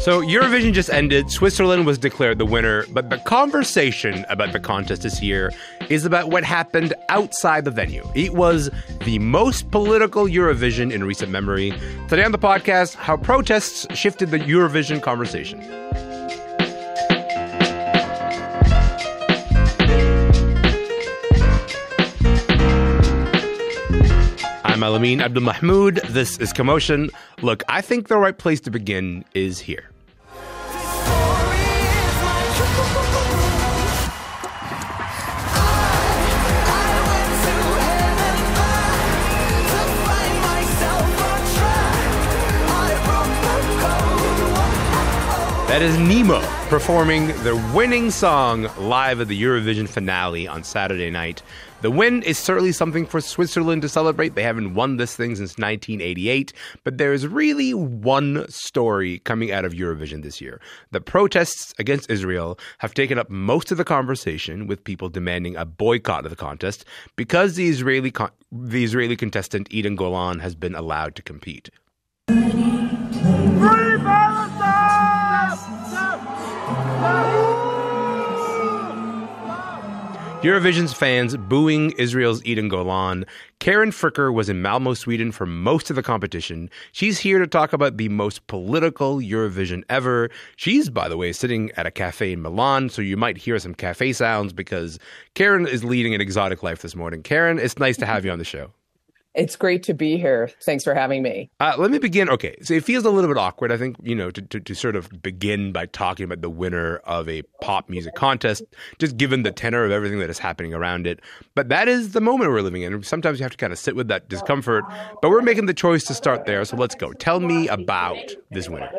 So Eurovision just ended. Switzerland was declared the winner, but the conversation about the contest this year is about what happened outside the venue. It was the most political Eurovision in recent memory. Today on the podcast, how protests shifted the Eurovision conversation. I'm Elamin Abdul-Mahmoud. This is Commotion. Look, I think the right place to begin is here. That is Nemo performing the winning song live at the Eurovision finale on Saturday night. The win is certainly something for Switzerland to celebrate. They haven't won this thing since 1988, but there's really one story coming out of Eurovision this year. The protests against Israel have taken up most of the conversation, with people demanding a boycott of the contest because the Israeli contestant Eden Golan has been allowed to compete. Free Eurovision's fans booing Israel's Eden Golan. Karen Fricker was in Malmo, Sweden for most of the competition. She's here to talk about the most political Eurovision ever. She's, by the way, sitting at a cafe in Milan, so you might hear some cafe sounds because Karen is leading an exotic life this morning. Karen, it's nice to have you on the show. It's great to be here. Thanks for having me. Let me begin. Okay, so it feels a little bit awkward, I think, to sort of begin by talking about the winner of a pop music contest, just given the tenor of everything that is happening around it. But that is the moment we're living in. Sometimes you have to kind of sit with that discomfort. But we're making the choice to start there, so let's go. Tell me about this winner.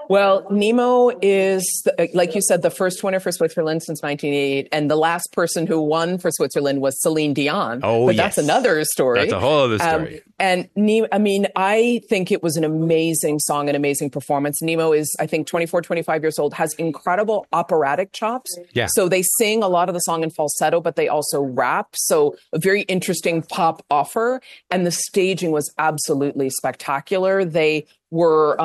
Well, Nemo is, like you said, the first winner for Switzerland since 1988, and the last person who won for Switzerland was Celine Dion. Oh, but yes. That's another story. That's a whole other story. And Nemo, I think it was an amazing song, an amazing performance. Nemo is, I think, 24, 25 years old, has incredible operatic chops. Yeah. So they sing a lot of the song in falsetto, but they also rap. So a very interesting pop offer. And the staging was absolutely spectacular. They were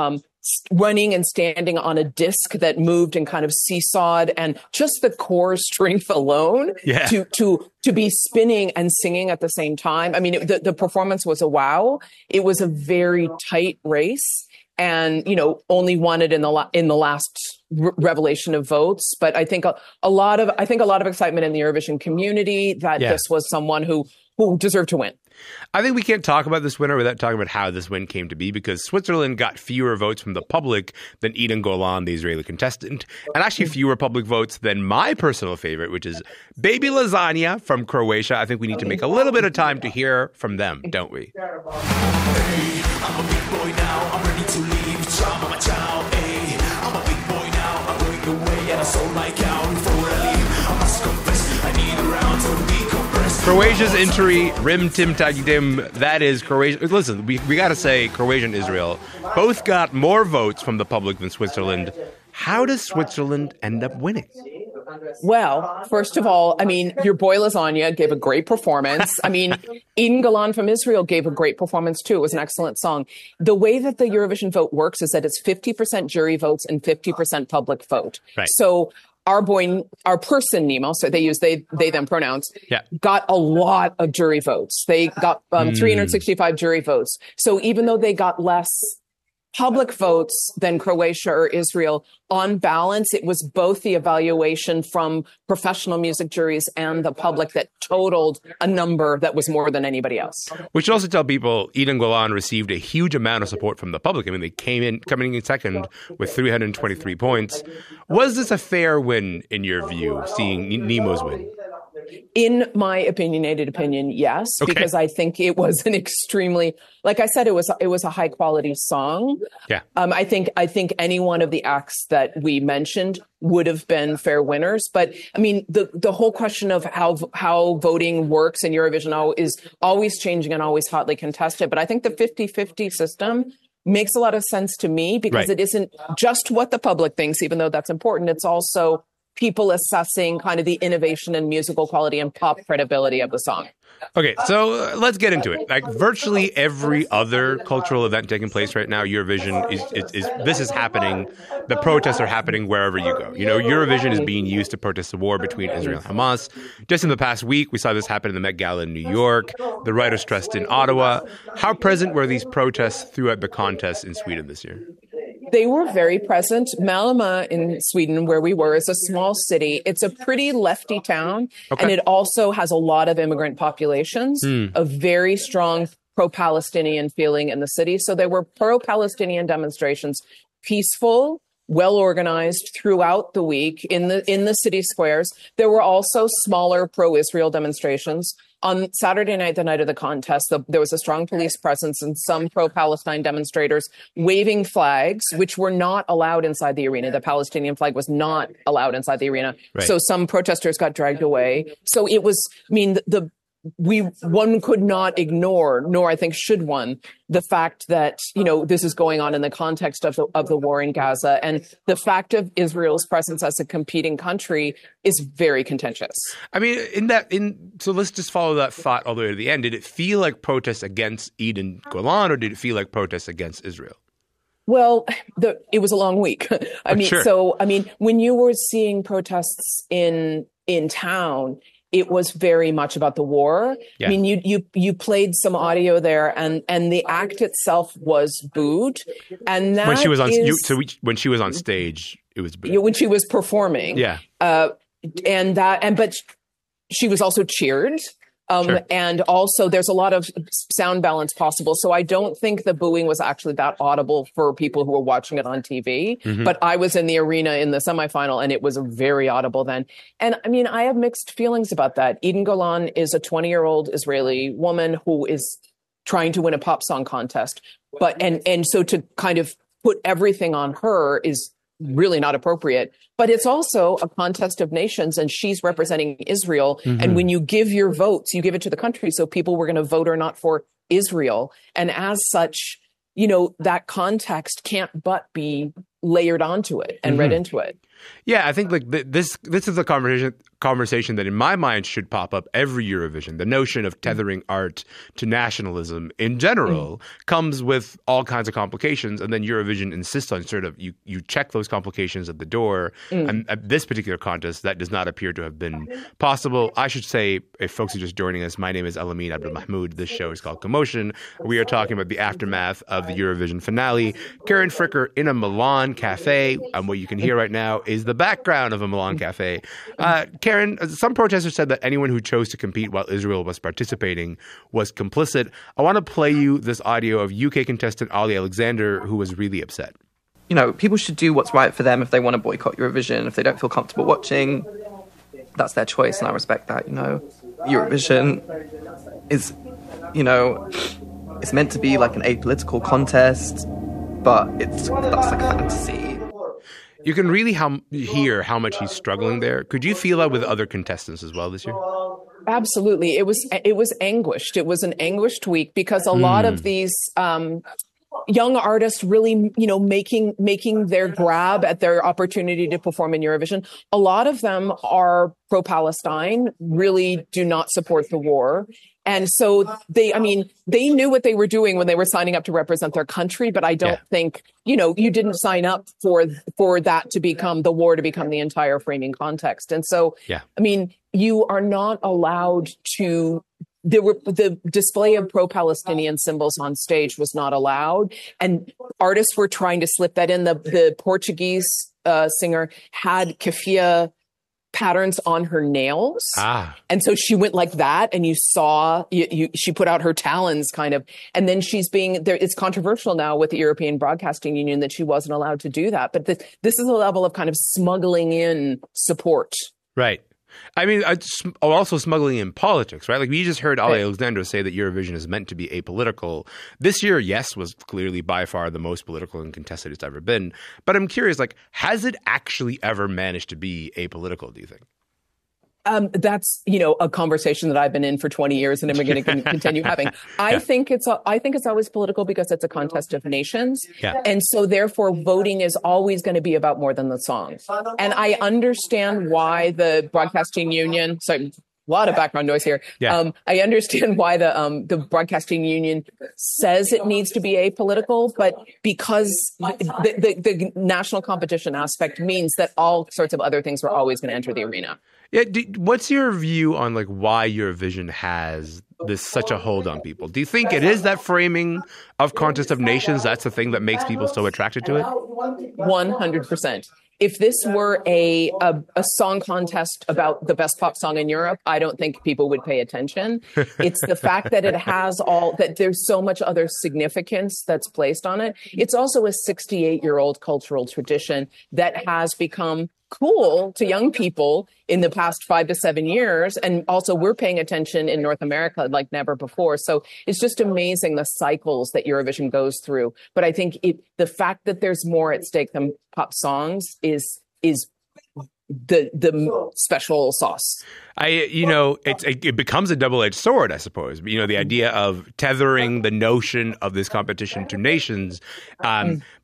running and standing on a disc that moved and kind of seesawed, and just the core strength alone to be spinning and singing at the same time. I mean, the performance was a wow. It was a very tight race, and only won it in the last revelation of votes. But I think a lot of excitement in the Eurovision community that this was someone who deserved to win. I think we can't talk about this winner without talking about how this win came to be, because Switzerland got fewer votes from the public than Eden Golan, the Israeli contestant, and actually fewer public votes than my personal favorite, which is Baby Lasagna from Croatia. I think we need to make a little bit of time to hear from them, don't we? Hey, I'm a big boy now, I'm ready to leave. Ciao, mama, ciao, hey. I'm a big boy now, I'm going away, and I sold my cow before I leave. I must confess, I need a round to decompress. Croatia's entry, Rim Tim Tagi Dim, that is Croatia. Listen, we got to say Croatia and Israel both got more votes from the public than Switzerland. How does Switzerland end up winning? Well, first of all, your boy Lasagna gave a great performance. Eden Golan from Israel gave a great performance too. It was an excellent song. The way that the Eurovision vote works is that it's 50% jury votes and 50% public vote. Right. So our person, Nemo, so they use they them pronouns, got a lot of jury votes. They got 365 jury votes. So even though they got less public votes than Croatia or Israel, on balance, it was both the evaluation from professional music juries and the public that totaled a number that was more than anybody else. We should also tell people Eden Golan received a huge amount of support from the public. They coming in second with 323 points. Was this a fair win in your view, seeing Nemo's win? In my opinionated opinion, yes, because I think it was an extremely, like I said, it was a high quality song. Yeah. I think any one of the acts that we mentioned would have been fair winners. But the whole question of how voting works in Eurovision is always changing and always hotly contested. But I think the 50-50 system makes a lot of sense to me, because it isn't just what the public thinks, even though that's important. It's also people assessing kind of the innovation and musical quality and pop credibility of the song. Okay, so let's get into it. Like virtually every other cultural event taking place right now, Eurovision is happening. The protests are happening wherever you go. You know, Eurovision is being used to protest the war between Israel and Hamas. Just in the past week, we saw this happen in the Met Gala in New York. The writers' Trust in Ottawa. How present were these protests throughout the contest in Sweden this year? They were very present. Malmö in Sweden, where we were, is a small city. It's a pretty lefty town, and it also has a lot of immigrant populations, a very strong pro-Palestinian feeling in the city. So there were pro-Palestinian demonstrations, peaceful, well organized throughout the week in the city squares. There were also smaller pro-Israel demonstrations. On Saturday night, the night of the contest, there was a strong police presence and some pro-Palestine demonstrators waving flags, which were not allowed inside the arena. The Palestinian flag was not allowed inside the arena. Right. So some protesters got dragged away. So it was, I mean, one could not ignore, nor I think should one, the fact that, you know, this is going on in the context of the war in Gaza, and the fact of Israel's presence as a competing country is very contentious. I mean, so let's just follow that thought all the way to the end. Did it feel like protests against Eden Golan, or did it feel like protests against Israel? Well, it was a long week. When you were seeing protests in town, it was very much about the war. Yeah. I mean, you played some audio there, and the act itself was booed. And that when she was on stage, it was booed. When she was performing, yeah. But she was also cheered. Sure. And also there's a lot of sound balance possible. So I don't think the booing was actually that audible for people who were watching it on TV. Mm-hmm. But I was in the arena in the semifinal, and it was very audible then. And I mean, I have mixed feelings about that. Eden Golan is a 20-year-old Israeli woman who is trying to win a pop song contest. And so to kind of put everything on her is really not appropriate. But it's also a contest of nations, and she's representing Israel. Mm-hmm. And when you give your votes, you give it to the country. So people were going to vote or not for Israel. And as such, you know, that context can't but be layered onto it and read into it. Yeah, I think like this is a conversation that in my mind should pop up every Eurovision. The notion of tethering art to nationalism in general comes with all kinds of complications, and then Eurovision insists on sort of you check those complications at the door. And at this particular contest, that does not appear to have been possible. I should say, if folks are just joining us, my name is Elamin Mahmoud. This show is called Commotion. We are talking about the aftermath of the Eurovision finale. Karen Fricker in a Milan cafe, and what you can hear right now is the background of a Milan cafe. Karen, some protesters said that anyone who chose to compete while Israel was participating was complicit. I want to play you this audio of UK contestant Ali Alexander, who was really upset. You know, people should do what's right for them. If they want to boycott Eurovision, if they don't feel comfortable watching, that's their choice, and I respect that, you know. Eurovision is, you know, it's meant to be like an apolitical contest, but that's like a fantasy. You can really hear how much he's struggling there. Could you feel that with other contestants as well this year? Absolutely. It was anguished. It was an anguished week because a lot of these young artists really, you know, making their grab at their opportunity to perform in Eurovision. A lot of them are pro-Palestine, really do not support the war. And so they knew what they were doing when they were signing up to represent their country, but I don't think, you know, you didn't sign up for that to become the war, to become the entire framing context. And so, I mean, you are not allowed to, the display of pro-Palestinian symbols on stage was not allowed. And artists were trying to slip that in. The Portuguese singer had keffiyeh patterns on her nails. And so she went like that, and you saw, she put out her talons kind of, and then she's being there. It's controversial now with the European Broadcasting Union that she wasn't allowed to do that. But this is a level of kind of smuggling in support. Right. I mean, also smuggling in politics, right? Like we just heard Ali Alexander say that Eurovision is meant to be apolitical. This year, yes, was clearly by far the most political and contested it's ever been. But I'm curious, like, has it actually ever managed to be apolitical, do you think? That's, you know, a conversation that I've been in for 20 years and I'm going to continue having. I think it's always political because it's a contest of nations. Yeah. And so therefore voting is always going to be about more than the song. And I understand why the Broadcasting Union, lot of background noise here. Yeah. I understand why the broadcasting union says it needs to be apolitical, but because the national competition aspect means that all sorts of other things are always going to enter the arena. Yeah. What's your view on like why Eurovision has this such a hold on people? Do you think it is that framing of Contest of Nations that's the thing that makes people so attracted to it? 100%. If this were a song contest about the best pop song in Europe, I don't think people would pay attention. It's the fact that it has that there's so much other significance that's placed on it. It's also a 68-year-old cultural tradition that has become cool to young people in the past 5 to 7 years. And also we're paying attention in North America like never before. So it's just amazing the cycles that Eurovision goes through. But I think the fact that there's more at stake than pop songs is the special sauce. It becomes a double-edged sword, I suppose. The idea of tethering the notion of this competition to nations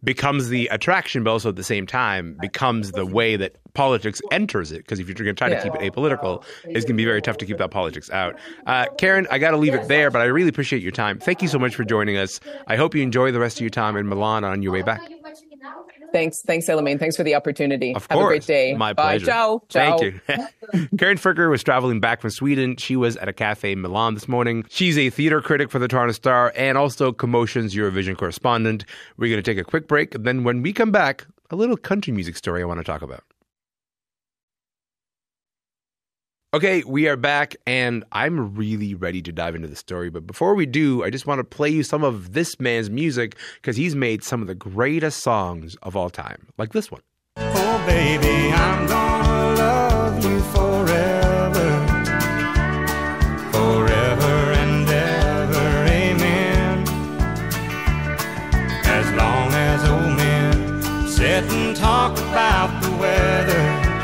becomes the attraction, but also at the same time becomes the way that politics enters it. Because if you're going to try to keep it apolitical, it's going to be very tough to keep that politics out. Karen, I got to leave it there, but I really appreciate your time. Thank you so much for joining us. I hope you enjoy the rest of your time in Milan on your way back. Thanks, Elamin. Thanks for the opportunity. Of Have course. a great day. My Bye. pleasure. Ciao. Thank you. Karen Fricker was traveling back from Sweden. She was at a cafe in Milan this morning. She's a theater critic for the Toronto Star and also Commotion's Eurovision correspondent. We're going to take a quick break. And then when we come back, a little country music story I want to talk about. Okay, we are back, and I'm really ready to dive into the story. But before we do, I just want to play you some of this man's music because he's made some of the greatest songs of all time, like this one. Oh, baby, I'm gonna love you forever, forever and ever, amen. As long as old men sit and talk about the weather,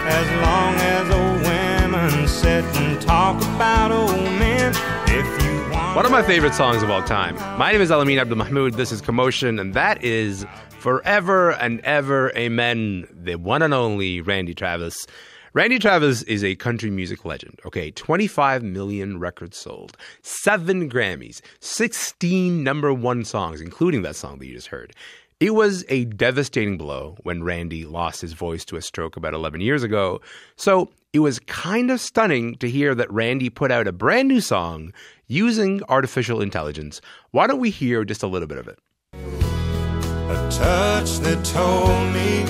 as long as old women sit and talk about old men, if you want. One of my favorite songs of all time. My name is Elamin Abdulmahmoud. This is Commotion, and that is Forever and Ever, Amen, the one and only Randy Travis. Randy Travis is a country music legend, okay? 25 million records sold, 7 Grammys, 16 number one songs, including that song that you just heard. It was a devastating blow when Randy lost his voice to a stroke about 11 years ago. So it was kind of stunning to hear that Randy put out a brand new song using artificial intelligence. Why don't we hear just a little bit of it? A touch that told me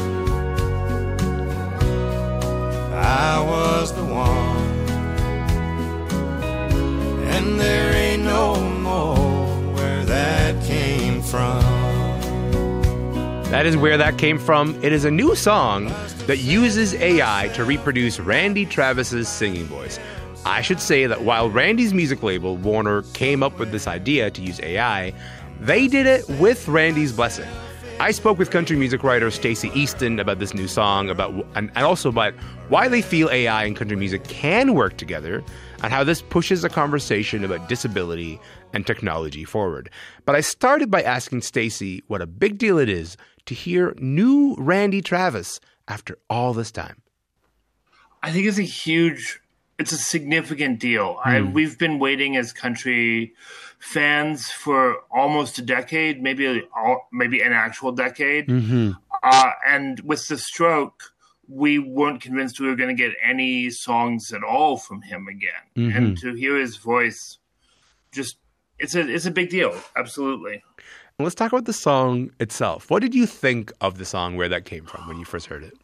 I was the one, and there ain't no more where that came from. That is where that came from. It is a new song that uses AI to reproduce Randy Travis's singing voice. I should say that while Randy's music label, Warner, came up with this idea to use AI, they did it with Randy's blessing. I spoke with country music writer Steacy Easton about this new song, and also about why they feel AI and country music can work together, and how this pushes a conversation about disability and technology forward. But I started by asking Steacy what a big deal it is to hear new Randy Travis after all this time. I think it's a significant deal. We've been waiting as country fans for almost a decade, maybe an actual decade. Mm-hmm. And with the stroke, we weren't convinced we were going to get any songs at all from him again. Mm-hmm. And to hear his voice, it's a big deal. Absolutely. Let's talk about the song itself. What did you think of the song, where that came from when you first heard it?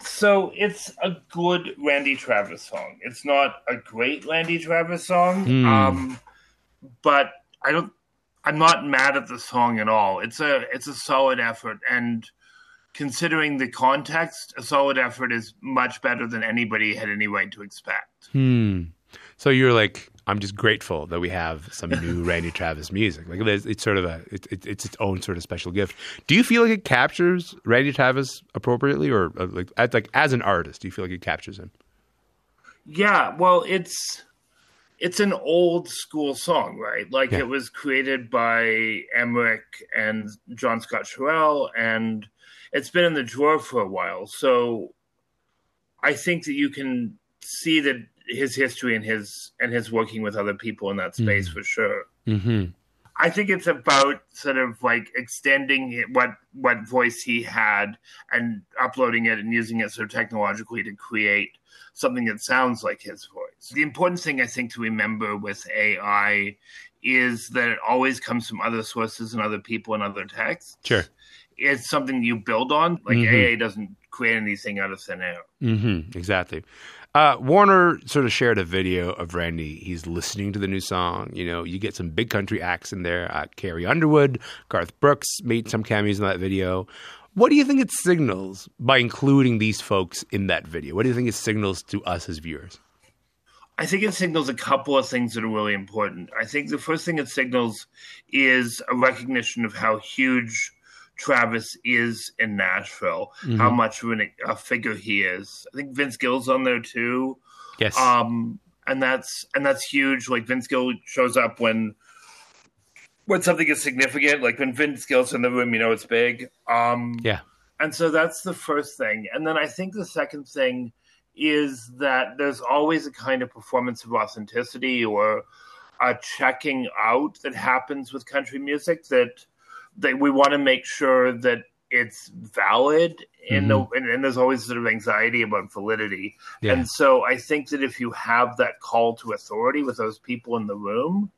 So it's a good Randy Travis song. It's not a great Randy Travis song, but I'm not mad at the song at all. It's a solid effort, and considering the context, a solid effort is much better than anybody had any right to expect. So you're like, I'm just grateful that we have some new Randy Travis music. Like it's sort of it's its own sort of special gift. Do you feel like it captures Randy Travis appropriately, or like as an artist, do you feel like it captures him? Yeah, well, it's an old school song, right? Like It was created by Emmerich and John Scott Sherrill, and it's been in the drawer for a while. So I think that you can see that his history and his working with other people in that space for sure. Mm-hmm. I think it's about sort of like extending what voice he had and uploading it and using it sort of technologically to create something that sounds like his voice. The important thing I think to remember with AI is that it always comes from other sources and other people and other texts. Sure. It's something you build on. Like AI doesn't create anything out of thin air. Mm-hmm. Exactly. Warner sort of shared a video of Randy. He's listening to the new song. You know, you get some big country acts in there. Carrie Underwood, Garth Brooks made some cameos in that video. What do you think it signals by including these folks in that video? What do you think it signals to us as viewers? I think it signals a couple of things that are really important. I think the first thing it signals is a recognition of how huge Travis is in Nashville, how much of a figure he is. I think Vince Gill's on there too. Yes. And that's huge. Like Vince Gill shows up when something is significant. Like when Vince Gill's in the room, you know it's big. Yeah. And so that's the first thing. And then I think the second thing is that there's always a kind of performance of authenticity or a checking out that happens with country music that we want to make sure that it's valid, and there's always sort of anxiety about validity. Yeah. And so I think that if you have that call to authority with those people in the room,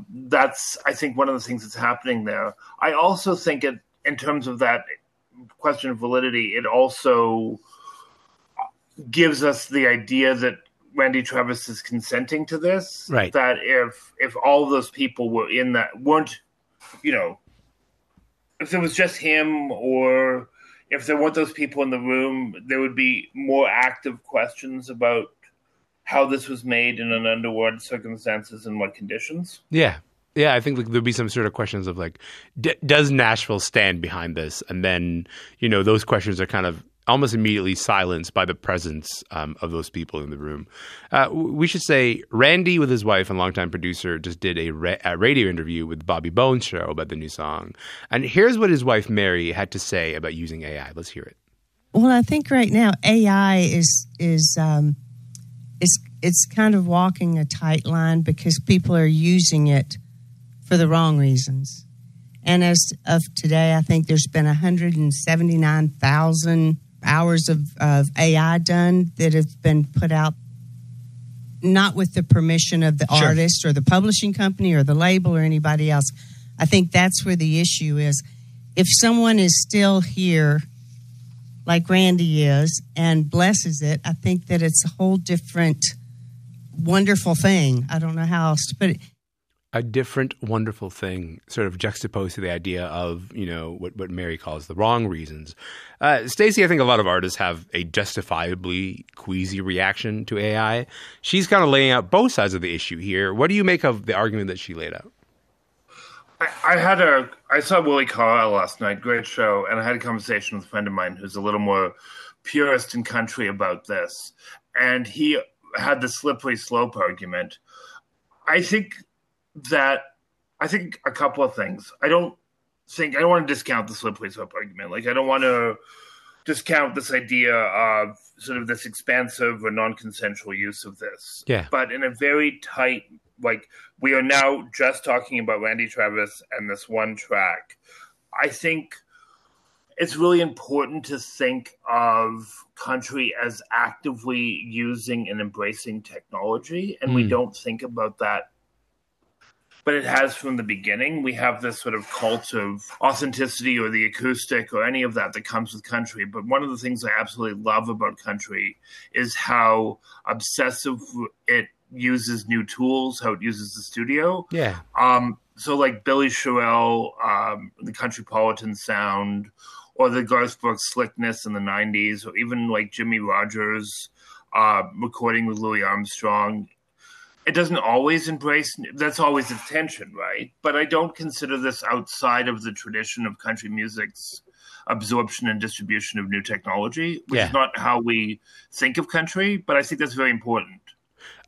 that's, I think, one of the things that's happening there. I also think in terms of that question of validity, it also gives us the idea that Randy Travis is consenting to this. Right. That if all of those people weren't, you know, if it was just him or if there weren't those people in the room, there would be more active questions about how this was made in an underworld circumstances and what conditions. Yeah. Yeah, I think there'd be some sort of questions of like, does Nashville stand behind this? And then, you know, those questions are kind of almost immediately silenced by the presence of those people in the room. We should say Randy with his wife and longtime producer just did a radio interview with Bobby Bones' show about the new song. And here's what his wife, Mary, had to say about using AI. Let's hear it. Well, I think right now AI is it's kind of walking a tight line because people are using it for the wrong reasons. And as of today, I think there's been 179,000 hours of AI done that have been put out, not with the permission of the artist or the publishing company or the label or anybody else. I think that's where the issue is. If someone is still here, like Randy is, and blesses it, I think that it's a whole different, wonderful thing. I don't know how else to put it. A different, wonderful thing, sort of juxtaposed to the idea of, you know, what Mary calls the wrong reasons. Steacy, I think a lot of artists have a justifiably queasy reaction to AI. She's kind of laying out both sides of the issue here. What do you make of the argument that she laid out? I saw Willie Carlisle last night, great show, and I had a conversation with a friend of mine who's a little more purist in country about this. And he had the slippery slope argument. I think a couple of things. I don't want to discount the slippery slope argument. Like, I don't want to discount this idea of sort of this expansive or non-consensual use of this. Yeah. But in a very tight, like, we are now just talking about Randy Travis and this one track. I think it's really important to think of country as actively using and embracing technology, and we don't think about that. But it has from the beginning. We have this sort of cult of authenticity or the acoustic or any of that comes with country. But one of the things I absolutely love about country is how obsessive it uses new tools, how it uses the studio. Yeah. So like Billy Sherrill, the Countrypolitan sound, or the Garth Brooks slickness in the 90s, or even like Jimmy Rogers recording with Louis Armstrong. It doesn't always embrace, that's always its tension, right? But I don't consider this outside of the tradition of country music's absorption and distribution of new technology, which is not how we think of country, but I think that's very important.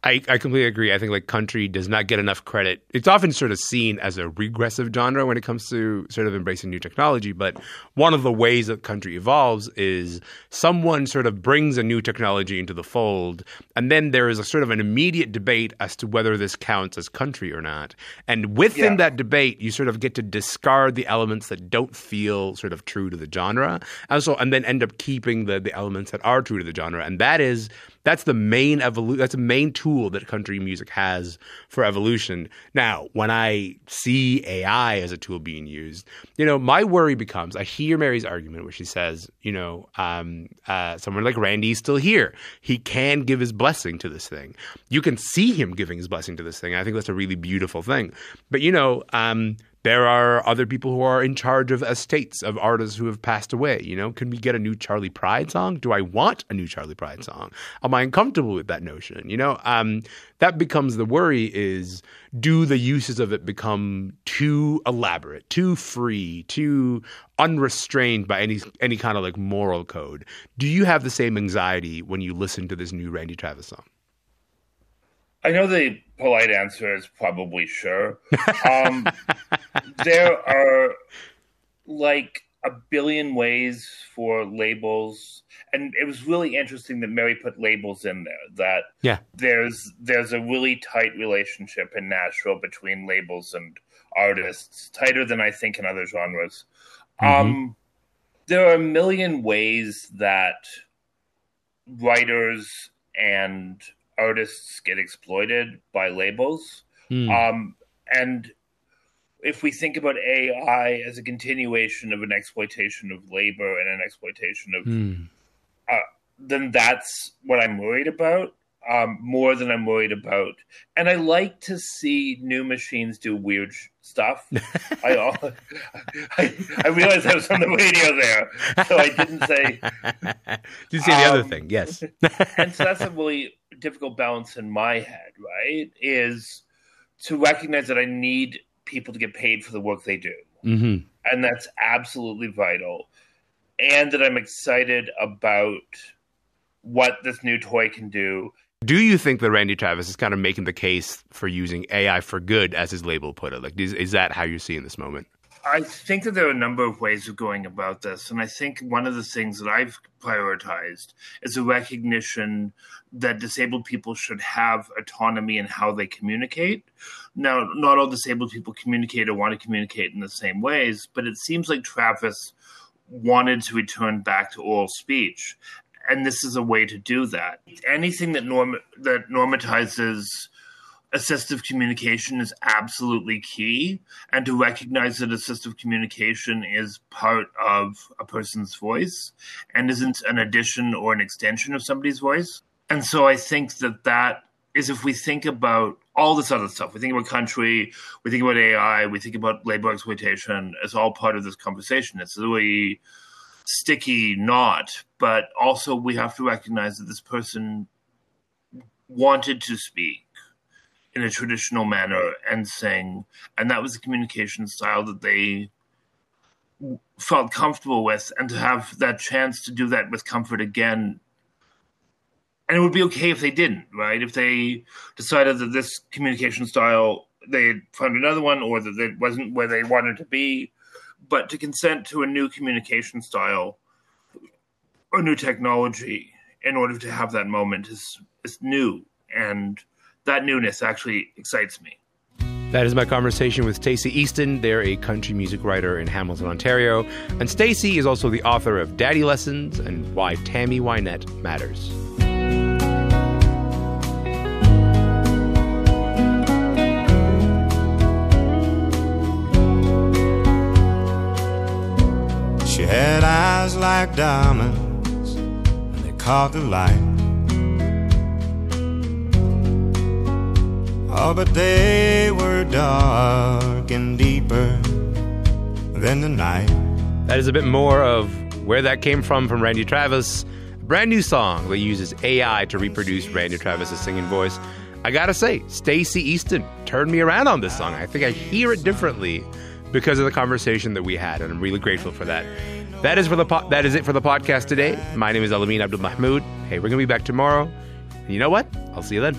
I completely agree. I think like country does not get enough credit. It's often sort of seen as a regressive genre when it comes to sort of embracing new technology. But one of the ways that country evolves is someone sort of brings a new technology into the fold, and then there is a sort of an immediate debate as to whether this counts as country or not. And within that debate, you sort of get to discard the elements that don't feel sort of true to the genre, and then end up keeping the elements that are true to the genre. And that's the main that's the main tool that country music has for evolution. Now, when I see AI as a tool being used, my worry becomes, I hear Mary's argument where she says, someone like Randy's still here. He can give his blessing to this thing. You can see him giving his blessing to this thing. I think that's a really beautiful thing. But, there are other people who are in charge of estates of artists who have passed away. Can we get a new Charlie Pride song? Do I want a new Charlie Pride song? Am I uncomfortable with that notion? That becomes the worry is, do the uses of it become too elaborate, too free, too unrestrained by any kind of like moral code? Do you have the same anxiety when you listen to this new Randy Travis song? I know the polite answer is probably sure. There are like a billion ways for labels, and it was really interesting that Mary put labels in there. That there's a really tight relationship in Nashville between labels and artists, tighter than I think in other genres. Mm-hmm. There are a million ways that writers and artists get exploited by labels. And if we think about AI as a continuation of an exploitation of labor and an exploitation of, then that's what I'm worried about, more than I'm worried about. And I like to see new machines do weird stuff. I realized I was on the radio there, so I didn't say. You say the other thing, yes. And so that's a really difficult balance in my head, right? Is to recognize that I need people to get paid for the work they do. Mm-hmm. And that's absolutely vital. And that I'm excited about what this new toy can do. Do you think that Randy Travis is kind of making the case for using AI for good, as his label put it? Like, is that how you're seeing this moment? I think that there are a number of ways of going about this. And I think one of the things that I've prioritized is a recognition that disabled people should have autonomy in how they communicate. Now, not all disabled people communicate or want to communicate in the same ways, but it seems like Travis wanted to return back to oral speech. And this is a way to do that. Anything that normatizes assistive communication is absolutely key, and to recognize that assistive communication is part of a person's voice and isn't an addition or an extension of somebody's voice. And so I think that is, if we think about all this other stuff, we think about country, we think about AI, we think about labor exploitation, it's all part of this conversation. It's a really sticky knot, but also we have to recognize that this person wanted to speak in a traditional manner and sing, and that was the communication style that they felt comfortable with, and to have that chance to do that with comfort again. And it would be okay if they didn't, right? If they decided that this communication style, they had found another one, or that it wasn't where they wanted to be. But to consent to a new communication style or new technology in order to have that moment is new. And that newness actually excites me. That is my conversation with Steacy Easton. They're a country music writer in Hamilton, Ontario. And Steacy is also the author of Daddy Lessons and Why Tammy Wynette Matters. She had eyes like diamonds, and they caught the light. Oh, but they were dark and deeper than the night. That is a bit more of where that came from Randy Travis. A brand new song that uses AI to reproduce Randy Travis's singing voice. I gotta say, Steacy Easton turned me around on this song. I think I hear it differently because of the conversation that we had, and I'm really grateful for that. That is it for the podcast today. My name is Elamin Abdul Mahmoud. Hey, we're going to be back tomorrow. And you know what? I'll see you then.